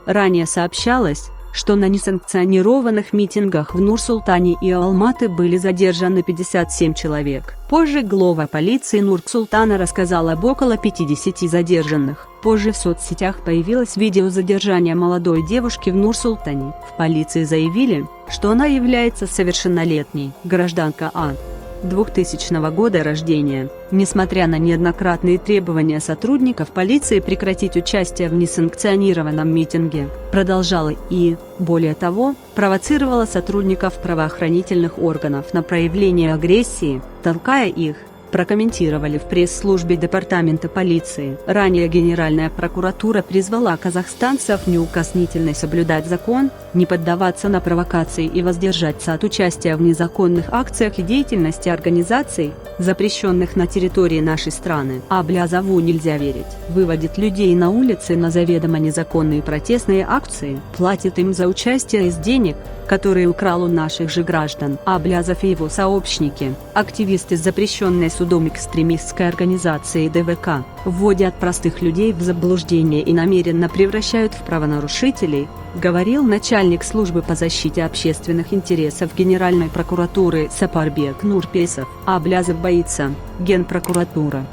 Ранее сообщалось, что на несанкционированных митингах в Нур-Султане и Алматы были задержаны 57 человек. Позже глава полиции Нур-Султана рассказал об около 50 задержанных. Позже в соцсетях появилось видео задержания молодой девушки в Нур-Султане. В полиции заявили, что она является совершеннолетней, гражданка А. 2000 года рождения. Несмотря на неоднократные требования сотрудников полиции прекратить участие в несанкционированном митинге, продолжала и, более того, провоцировала сотрудников правоохранительных органов на проявление агрессии, толкая их, прокомментировали в пресс-службе департамента полиции. Ранее Генеральная прокуратура призвала казахстанцев неукоснительно соблюдать закон, не поддаваться на провокации и воздержаться от участия в незаконных акциях и деятельности организаций, запрещенных на территории нашей страны. Аблязову нельзя верить. Выводит людей на улицы на заведомо незаконные протестные акции, платит им за участие из денег, которые украл у наших же граждан. Аблязов и его сообщники, активисты запрещенной судом экстремистской организации ДВК, вводят простых людей в заблуждение и намеренно превращают в правонарушителей, говорил начальник службы по защите общественных интересов Генеральной прокуратуры Сапарбек Нурпейсов. Аблязов боится. Генпрокуратура.